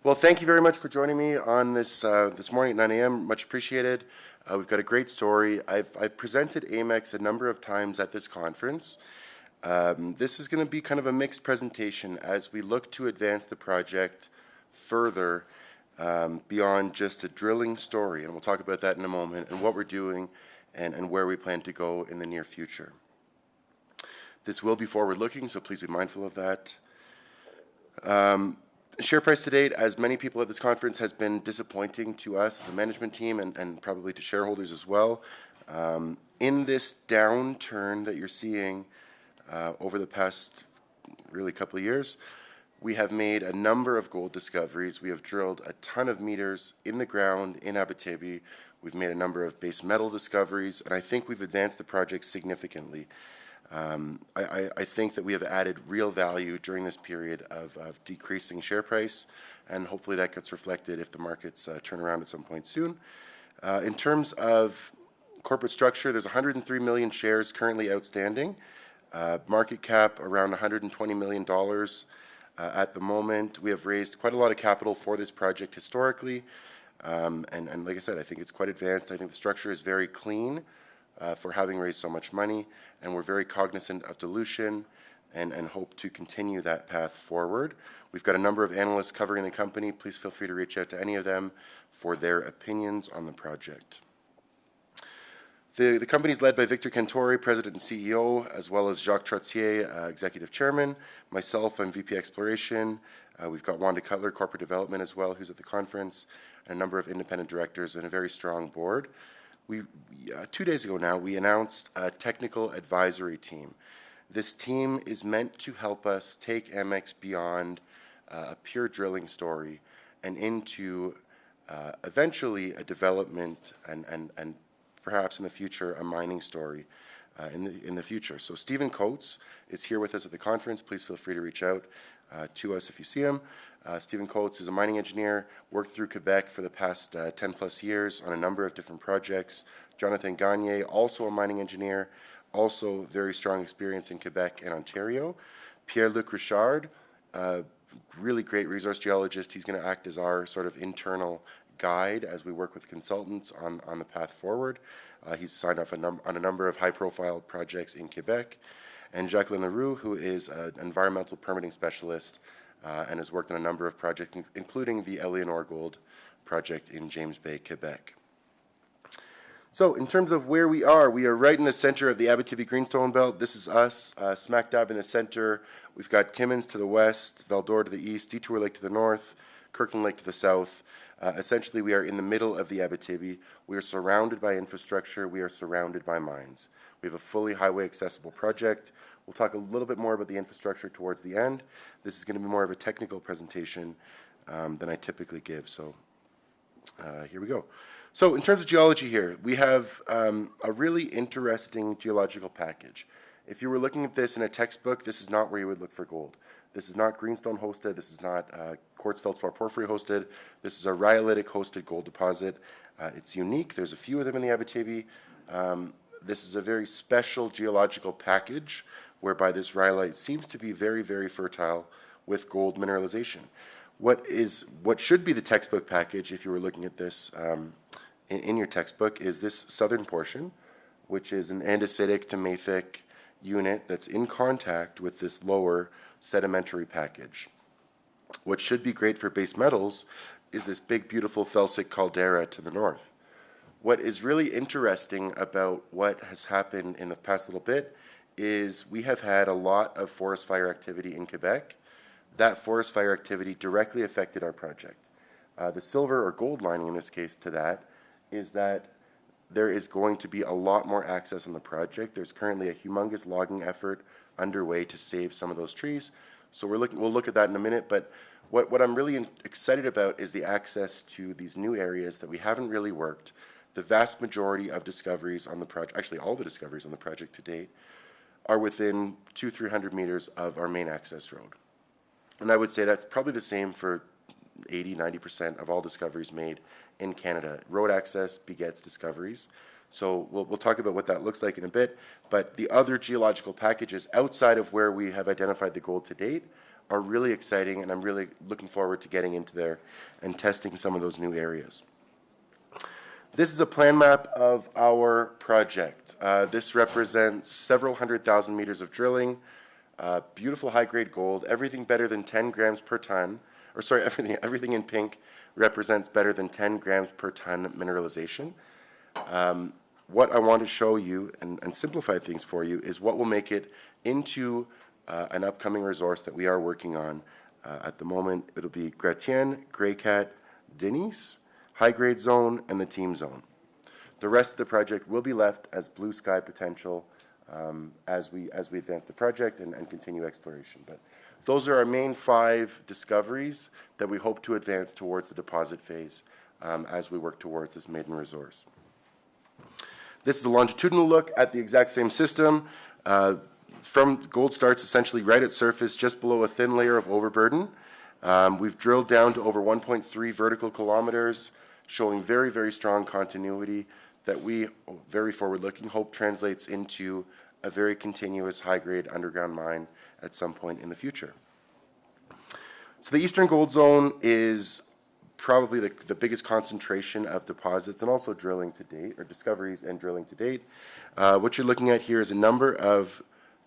Well, thank you very much for joining me on this morning at 9 a.m. Much appreciated. We've got a great story. I've presented AMEX a number of times at this conference. This is going to be kind of a mixed presentation as we look to advance the project further beyond just a drilling story, and we'll talk about that in a moment, and what we're doing and where we plan to go in the near future. This will be forward-looking, so please be mindful of that. Share price to date, as many people at this conference, has been disappointing to us as a management team and probably to shareholders as well. In this downturn that you're seeing over the past really couple of years, we have made a number of gold discoveries. We have drilled a ton of meters in the ground in Abitibi. We've made a number of base metal discoveries, and I think we've advanced the project significantly. I think that we have added real value during this period of decreasing share price, and hopefully that gets reflected if the markets turn around at some point soon. In terms of corporate structure, there's 103 million shares currently outstanding. Market cap around $120 million at the moment. We have raised quite a lot of capital for this project historically, and like I said, I think it's quite advanced. I think the structure is very clean for having raised so much money, and we're very cognizant of dilution and hope to continue that path forward. We've got a number of analysts covering the company. Please feel free to reach out to any of them for their opinions on the project. The company is led by Victor Cantore, President and CEO, as well as Jacques Trottier, Executive Chairman. Myself, I'm VP Exploration. We've got Wanda Cutler, Corporate Development as well, who's at the conference, and a number of independent directors and a very strong board. 2 days ago now, we announced a technical advisory team. This team is meant to help us take Amex beyond a pure drilling story and into eventually a development and perhaps in the future a mining story in the future. So Stephen Coates is here with us at the conference. Please feel free to reach out to us if you see him. Stephen Coates is a mining engineer, worked through Quebec for the past 10 plus years on a number of different projects. Jonathan Gagne, also a mining engineer, also very strong experience in Quebec and Ontario. Pierre-Luc Richard, really great resource geologist. He's going to act as our sort of internal guide as we work with consultants on the path forward. He's signed off on a number of high-profile projects in Quebec. And Jacqueline Leroux, who is an environmental permitting specialist and has worked on a number of projects, including the Éléonore Gold Project in James Bay, Quebec. So in terms of where we are right in the center of the Abitibi Greenstone Belt. This is us, smack dab in the center. We've got Timmins to the west, Val-d'Or to the east, Detour Lake to the north, Kirkland Lake to the south. Essentially, we are in the middle of the Abitibi. We are surrounded by infrastructure. We are surrounded by mines. We have a fully highway accessible project. We'll talk a little bit more about the infrastructure towards the end. This is going to be more of a technical presentation than I typically give. So here we go. So in terms of geology here, we have a really interesting geological package. If you were looking at this in a textbook, this is not where you would look for gold. This is not greenstone hosted. This is not quartz feldspar porphyry hosted. This is a rhyolitic hosted gold deposit. It's unique. There's a few of them in the Abitibi. This is a very special geological package whereby this rhyolite seems to be very, very fertile with gold mineralization. What should be the textbook package, if you were looking at this in your textbook, is this southern portion, which is an andesitic to mafic unit that's in contact with this lower sedimentary package. What should be great for base metals is this big, beautiful felsic caldera to the north. What is really interesting about what has happened in the past little bit is we have had a lot of forest fire activity in Quebec. That forest fire activity directly affected our project. The silver or gold lining in this case to that is that there is going to be a lot more access on the project. There's currently a humongous logging effort underway to save some of those trees. So we'll look at that in a minute, but what I'm really excited about is the access to these new areas that we haven't really worked. The vast majority of discoveries on the project, actually all the discoveries on the project to date, are within 200-300 meters of our main access road. And I would say that's probably the same for 80-90% of all discoveries made in Canada. Road access begets discoveries. So we'll talk about what that looks like in a bit. But the other geological packages outside of where we have identified the gold to date are really exciting, and I'm really looking forward to getting into there and testing some of those new areas. This is a plan map of our project. This represents several 100,000 meters of drilling, beautiful high-grade gold, everything better than 10 grams per ton, or sorry, everything in pink represents better than 10 grams per ton mineralization. What I want to show you and simplify things for you is what will make it into an upcoming resource that we are working on. At the moment, it'll be Gratien, Grey Cat, Denise, high-grade zone, and the team zone. The rest of the project will be left as blue sky potential as we advance the project and continue exploration. But those are our main 5 discoveries that we hope to advance towards the deposit phase as we work towards this maiden resource. This is a longitudinal look at the exact same system. From gold starts essentially right at surface, just below a thin layer of overburden. We've drilled down to over 1.3 vertical kilometers, showing very, very strong continuity that we, very forward-looking, hope translates into a very continuous high-grade underground mine at some point in the future. So the Eastern Gold Zone is probably the biggest concentration of deposits and also drilling to date, or discoveries and drilling to date. What you're looking at here is a number of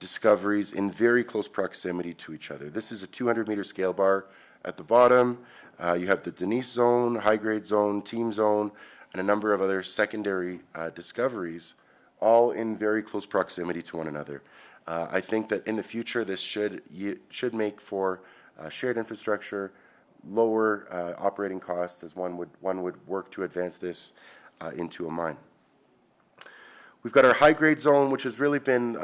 discoveries in very close proximity to each other. This is a 200-meter scale bar at the bottom. You have the Denise zone, high-grade zone, team zone, and a number of other secondary discoveries, all in very close proximity to one another. I think that in the future, this should make for shared infrastructure, lower operating costs as one would work to advance this into a mine. We've got our high-grade zone, which has really been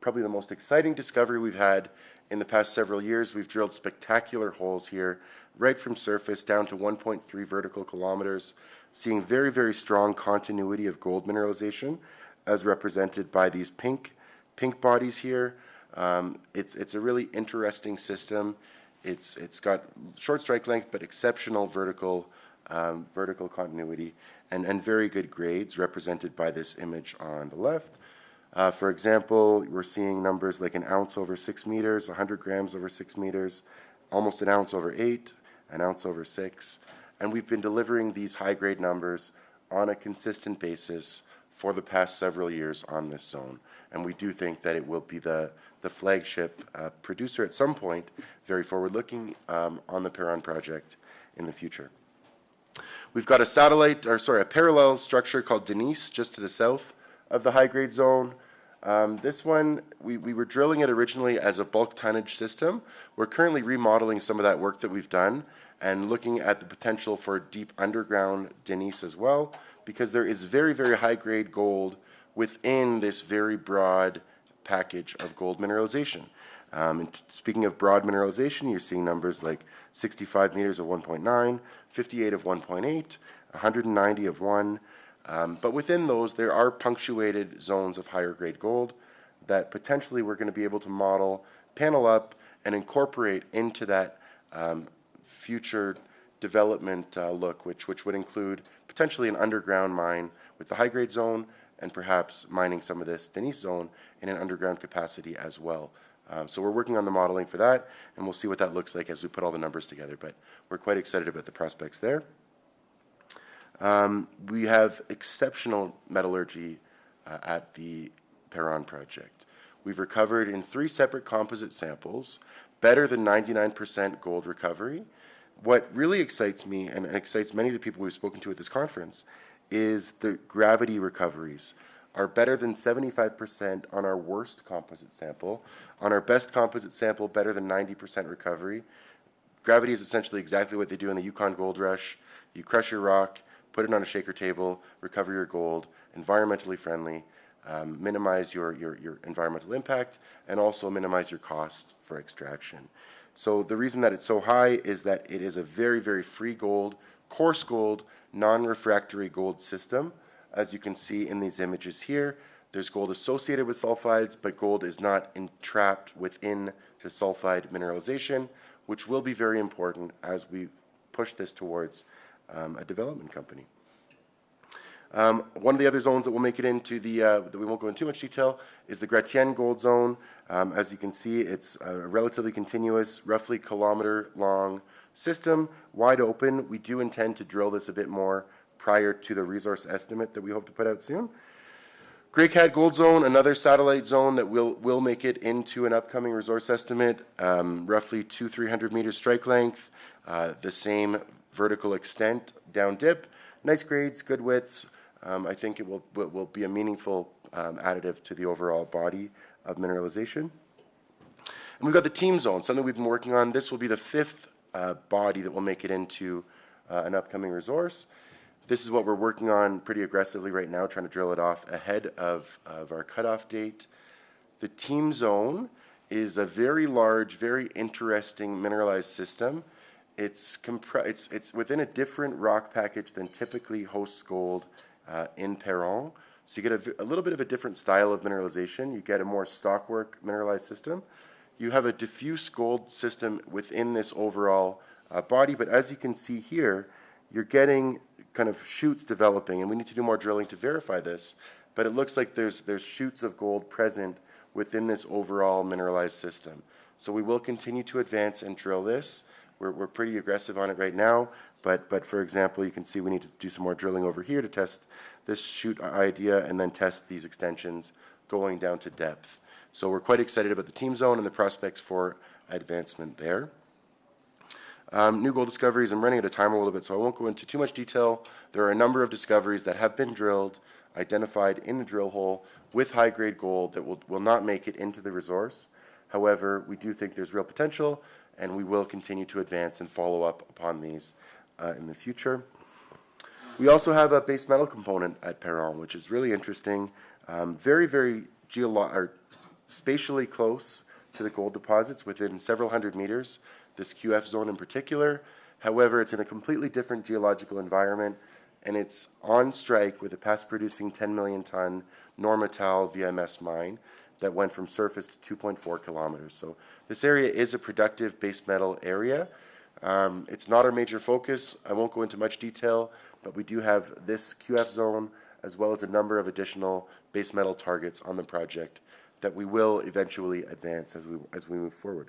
probably the most exciting discovery we've had in the past several years. We've drilled spectacular holes here, right from surface down to 1.3 vertical kilometers, seeing very, very strong continuity of gold mineralization, as represented by these pink bodies here. It's a really interesting system. It's got short strike length, but exceptional vertical continuity, and very good grades represented by this image on the left. For example, we're seeing numbers like an ounce over 6 meters, 100 grams over 6 meters, almost an ounce over 8, an ounce over 6. And we've been delivering these high-grade numbers on a consistent basis for the past several years on this zone. And we do think that it will be the flagship producer at some point, very forward-looking, on the Perron Project in the future. We've got a parallel structure called Denise, just to the south of the high-grade zone. This one, we were drilling it originally as a bulk tonnage system. We're currently remodeling some of that work that we've done and looking at the potential for deep underground Denise as well, because there is very, very high-grade gold within this very broad package of gold mineralization. And speaking of broad mineralization, you're seeing numbers like 65 meters of 1.9, 58 of 1.8, 190 of 1. But within those, there are punctuated zones of higher grade gold that potentially we're going to be able to model, panel up, and incorporate into that future development look, which would include potentially an underground mine with the high grade zone and perhaps mining some of this Denise zone in an underground capacity as well. So we're working on the modeling for that, and we'll see what that looks like as we put all the numbers together. But we're quite excited about the prospects there. We have exceptional metallurgy at the Perron Project. We've recovered in 3 separate composite samples, better than 99% gold recovery. What really excites me, and excites many of the people we've spoken to at this conference, is the gravity recoveries are better than 75% on our worst composite sample. On our best composite sample, better than 90% recovery. Gravity is essentially exactly what they do in the Yukon Gold Rush. You crush your rock, put it on a shaker table, recover your gold, environmentally friendly, minimize your environmental impact, and also minimize your cost for extraction. So the reason that it's so high is that it is a very, very free gold, coarse gold, non-refractory gold system. As you can see in these images here, there's gold associated with sulfides, but gold is not entrapped within the sulfide mineralization, which will be very important as we push this towards a development company. One of the other zones that will make it into that we won't go into too much detail is the Gratien Gold Zone. As you can see, it's a relatively continuous, roughly kilometer-long system, wide open. We do intend to drill this a bit more prior to the resource estimate that we hope to put out soon. Grey Cat Gold Zone, another satellite zone that will make it into an upcoming resource estimate, roughly 200-300 meters strike length, the same vertical extent down dip, nice grades, good widths. I think it will be a meaningful additive to the overall body of mineralization. And we've got the team zone, something we've been working on. This will be the fifth body that will make it into an upcoming resource. This is what we're working on pretty aggressively right now, trying to drill it off ahead of our cutoff date. The team zone is a very large, very interesting mineralized system. It's within a different rock package than typically hosts gold in Perron. So you get a little bit of a different style of mineralization. You get a more stockwork mineralized system. You have a diffuse gold system within this overall body, but as you can see here, you're getting kind of shoots developing, and we need to do more drilling to verify this, but it looks like there's shoots of gold present within this overall mineralized system. So we will continue to advance and drill this. We're pretty aggressive on it right now, but for example, you can see we need to do some more drilling over here to test this shoot idea and then test these extensions going down to depth. So we're quite excited about the team zone and the prospects for advancement there. New gold discoveries, I'm running out of time a little bit, so I won't go into too much detail. There are a number of discoveries that have been drilled, identified in the drill hole with high-grade gold that will not make it into the resource. However, we do think there's real potential, and we will continue to advance and follow up upon these in the future. We also have a base metal component at Perron, which is really interesting. Very, very spatially close to the gold deposits within several hundred meters, this QF zone in particular. However, it's in a completely different geological environment, and it's on strike with a past-producing 10 million ton Normétal VMS mine that went from surface to 2.4 kilometers. So this area is a productive base metal area. It's not our major focus. I won't go into much detail, but we do have this QF zone as well as a number of additional base metal targets on the project that we will eventually advance as we move forward.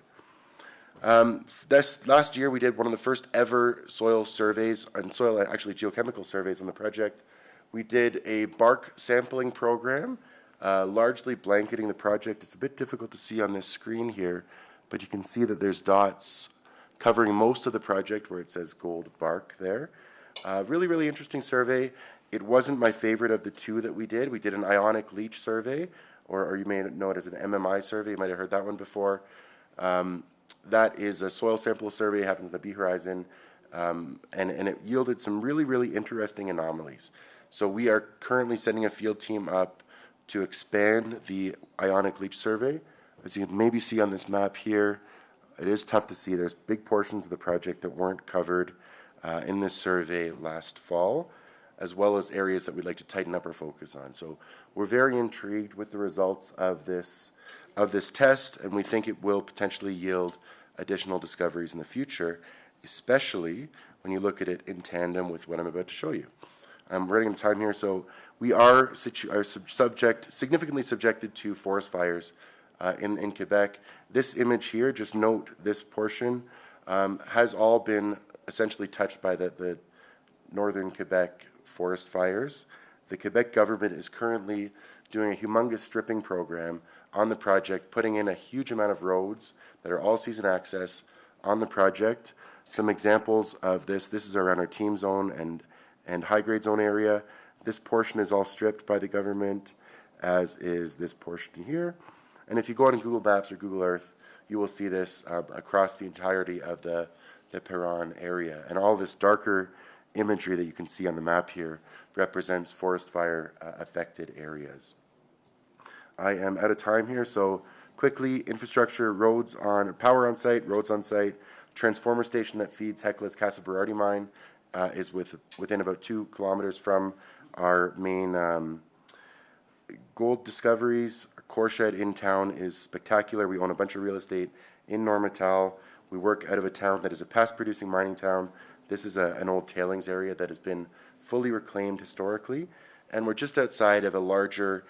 Last year we did one of the first ever soil surveys, and actually geochemical surveys on the project. We did a bark sampling program, largely blanketing the project. It's a bit difficult to see on this screen here, but you can see that there's dots covering most of the project where it says gold bark there. Really, really interesting survey. It wasn't my favorite of the two that we did. We did an ionic leach survey, or you may know it as an MMI survey. You might have heard that one before. That is a soil sample survey. It happens in the B horizon, and it yielded some really, really interesting anomalies. So we are currently sending a field team up to expand the ionic leach survey. As you can maybe see on this map here, it is tough to see. There's big portions of the project that weren't covered in this survey last fall, as well as areas that we'd like to tighten up our focus on. So we're very intrigued with the results of this test, and we think it will potentially yield additional discoveries in the future, especially when you look at it in tandem with what I'm about to show you. I'm running out of time here, so we are significantly subjected to forest fires in Quebec. This image here, just note this portion, has all been essentially touched by the northern Quebec forest fires. The Quebec government is currently doing a humongous stripping program on the project, putting in a huge amount of roads that are all-season access on the project. Some examples of this is around our team zone and high-grade zone area. This portion is all stripped by the government, as is this portion here. And if you go on Google Maps or Google Earth, you will see this across the entirety of the Perron area. And all this darker imagery that you can see on the map here represents forest fire affected areas. I am out of time here, so quickly, infrastructure, power on site, roads on site, transformer station that feeds Hecla's Casa Berardi mine is within about 2 kilometers from our main gold discoveries. Our core shed in town is spectacular. We own a bunch of real estate in Normétal. We work out of a town that is a past-producing mining town. This is an old tailings area that has been fully reclaimed historically, and we're just outside of a larger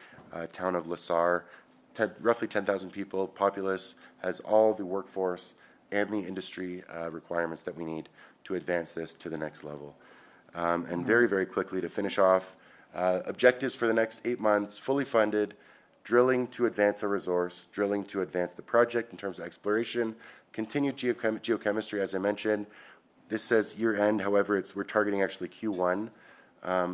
town of Lassar, roughly 10,000 people, populace, has all the workforce and the industry requirements that we need to advance this to the next level. And very, very quickly to finish off, objectives for the next 8 months, fully funded, drilling to advance our resource, drilling to advance the project in terms of exploration, continued geochemistry, as I mentioned. This says year end, however, we're targeting actually Q1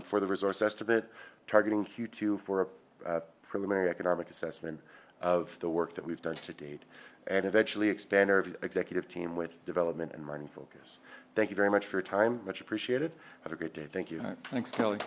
for the resource estimate, targeting Q2 for a preliminary economic assessment of the work that we've done to date, and eventually expand our executive team with development and mining focus. Thank you very much for your time. Much appreciated. Have a great day. Thank you. All right. Thanks, Kelly.